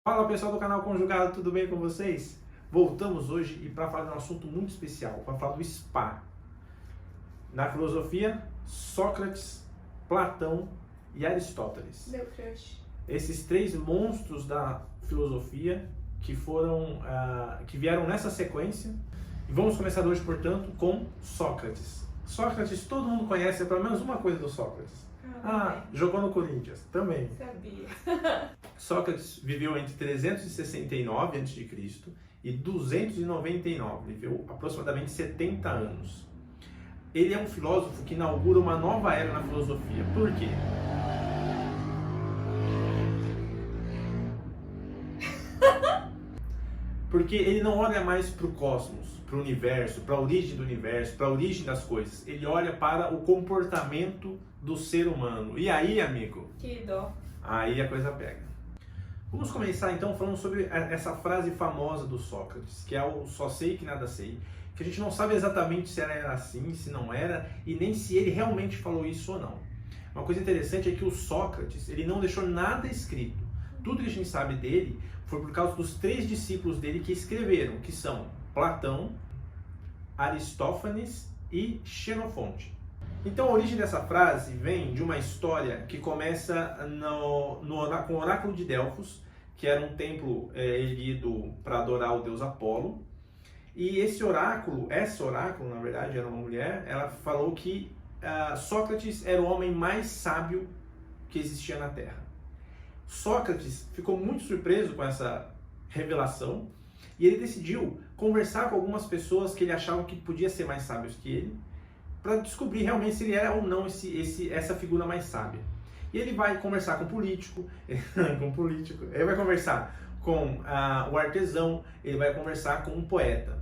Fala pessoal do canal Conjugado, tudo bem com vocês? Voltamos hoje e para falar de um assunto muito especial, para falar do spa. Na filosofia, Sócrates, Platão e Aristóteles. Meu crush. Esses três monstros da filosofia que vieram nessa sequência. E vamos começar hoje, portanto, com Sócrates. Sócrates, todo mundo conhece pelo menos uma coisa do Sócrates. Jogou no Corinthians, também. Sabia. Sócrates viveu entre 369 a.C. e 299, viveu aproximadamente 70 anos. Ele é um filósofo que inaugura uma nova era na filosofia. Por quê? Porque ele não olha mais para o cosmos, para o universo, para a origem do universo, para a origem das coisas. Ele olha para o comportamento do ser humano. E aí, amigo? Que dó. Aí a coisa pega. Vamos começar então falando sobre essa frase famosa do Sócrates, que é o só sei que nada sei, que a gente não sabe exatamente se ela era assim, se não era, e nem se ele realmente falou isso ou não. Uma coisa interessante é que o Sócrates, ele não deixou nada escrito. Tudo que a gente sabe dele foi por causa dos três discípulos dele que escreveram, que são Platão, Aristófanes e Xenofonte. Então a origem dessa frase vem de uma história que começa com o oráculo de Delfos, que era um templo erguido para adorar o deus Apolo. E essa oráculo, na verdade, era uma mulher, ela falou que Sócrates era o homem mais sábio que existia na Terra. Sócrates ficou muito surpreso com essa revelação e ele decidiu conversar com algumas pessoas que ele achava que podia ser mais sábios que ele, para descobrir realmente se ele era ou não essa figura mais sábia. E ele vai conversar com o político, ele vai conversar com o artesão, ele vai conversar com um poeta.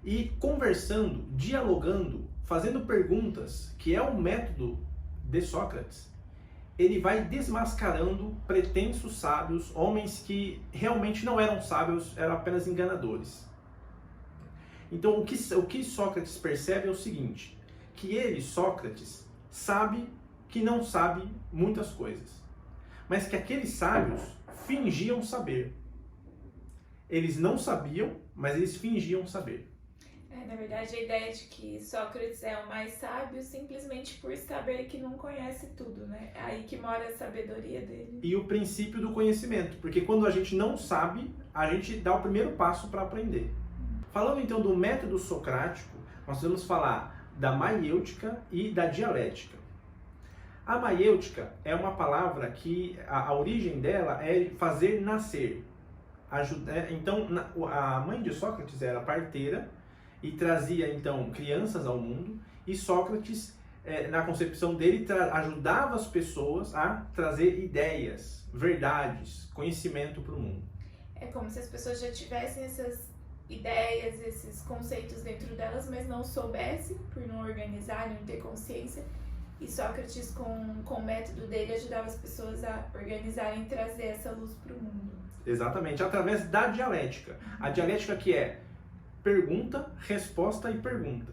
E conversando, dialogando, fazendo perguntas, que é o método de Sócrates, ele vai desmascarando pretensos sábios, homens que realmente não eram sábios, eram apenas enganadores. Então o que Sócrates percebe é o seguinte, que ele, Sócrates, sabe que não sabe muitas coisas, mas que aqueles sábios fingiam saber. Eles não sabiam, mas eles fingiam saber. Na verdade, a ideia de que Sócrates é o mais sábio simplesmente por saber que não conhece tudo, né? É aí que mora a sabedoria dele. E o princípio do conhecimento, porque quando a gente não sabe, a gente dá o primeiro passo para aprender. Falando então do método socrático, nós vamos falar da maiêutica e da dialética. A maiêutica é uma palavra que a origem dela é fazer nascer. Então, a mãe de Sócrates era parteira e trazia então crianças ao mundo, e Sócrates, na concepção dele, ajudava as pessoas a trazer ideias, verdades, conhecimento para o mundo. É como se as pessoas já tivessem essas ideias, esses conceitos dentro delas, mas não soubessem, por não organizar, não ter consciência. E Sócrates, com o método dele, ajudava as pessoas a organizarem e trazer essa luz para o mundo. Exatamente, através da dialética. A dialética que é pergunta, resposta e pergunta.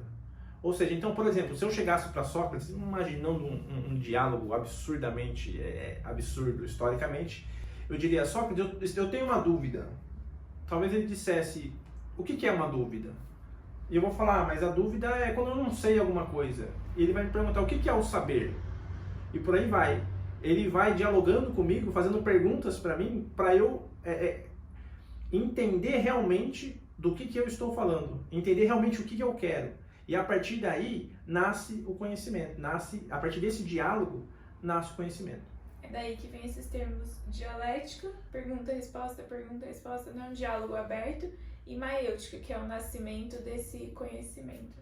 Ou seja, então, por exemplo, se eu chegasse para Sócrates, imaginando um diálogo absurdamente absurdo historicamente, eu diria, Sócrates, eu tenho uma dúvida. Talvez ele dissesse, o que é uma dúvida? E eu vou falar, mas a dúvida é quando eu não sei alguma coisa. E ele vai me perguntar, o que é o saber? E por aí vai. Ele vai dialogando comigo, fazendo perguntas para mim, para eu entender realmente do que eu estou falando. Entender realmente o que eu quero. E a partir daí, nasce o conhecimento. A partir desse diálogo, nasce o conhecimento. É daí que vem esses termos dialética, pergunta-resposta, não é um diálogo aberto, e maiêutica, que é o nascimento desse conhecimento.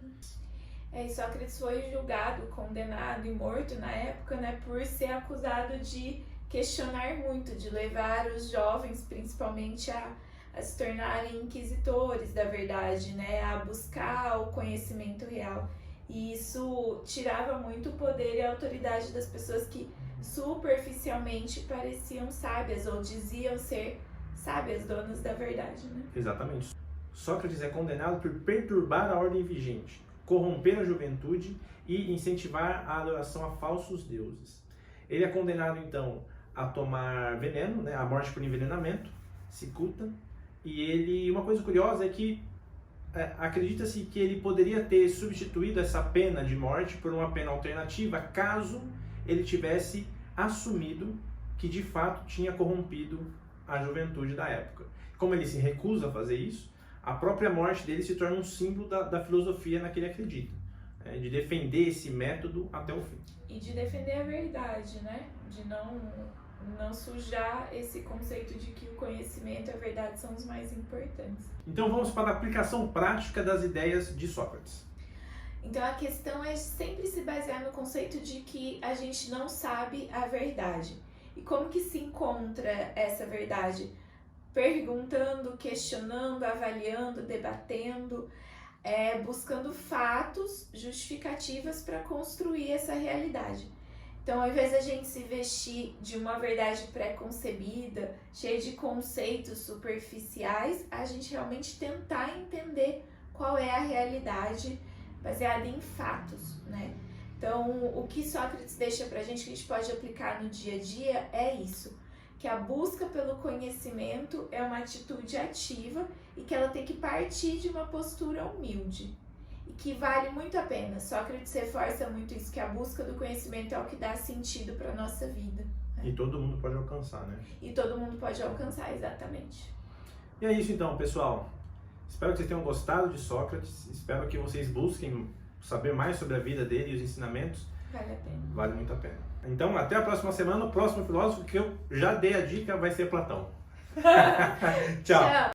E Sócrates foi julgado, condenado e morto na época, né, por ser acusado de questionar muito, de levar os jovens, principalmente, a se tornarem inquisitores da verdade, né, a buscar o conhecimento real. E isso tirava muito o poder e a autoridade das pessoas que superficialmente pareciam sábias ou diziam ser sábias, donas da verdade, né? Exatamente. Sócrates é condenado por perturbar a ordem vigente, corromper a juventude e incentivar a adoração a falsos deuses. Ele é condenado, então, a tomar veneno, né, a morte por envenenamento, cicuta, e uma coisa curiosa é que acredita-se que ele poderia ter substituído essa pena de morte por uma pena alternativa caso ele tivesse assumido que de fato tinha corrompido a juventude da época. Como ele se recusa a fazer isso, a própria morte dele se torna um símbolo da filosofia na que ele acredita, de defender esse método até o fim. E de defender a verdade, né? De não sujar esse conceito de que o conhecimento e a verdade são os mais importantes. Então vamos para a aplicação prática das ideias de Sócrates. Então a questão é sempre se basear no conceito de que a gente não sabe a verdade. E como que se encontra essa verdade? Perguntando, questionando, avaliando, debatendo, buscando fatos, justificativas para construir essa realidade. Então, ao invés da gente se vestir de uma verdade pré-concebida, cheia de conceitos superficiais, a gente realmente tentar entender qual é a realidade baseada em fatos, né? Então, o que Sócrates deixa pra gente, que a gente pode aplicar no dia a dia, é isso. Que a busca pelo conhecimento é uma atitude ativa e que ela tem que partir de uma postura humilde. E que vale muito a pena. Sócrates reforça muito isso, que a busca do conhecimento é o que dá sentido para a nossa vida. E todo mundo pode alcançar, né? E todo mundo pode alcançar, exatamente. E é isso então, pessoal. Espero que vocês tenham gostado de Sócrates. Espero que vocês busquem saber mais sobre a vida dele e os ensinamentos. Vale a pena. Vale muito a pena. Então, até a próxima semana. O próximo filósofo que eu já dei a dica vai ser Platão. Tchau.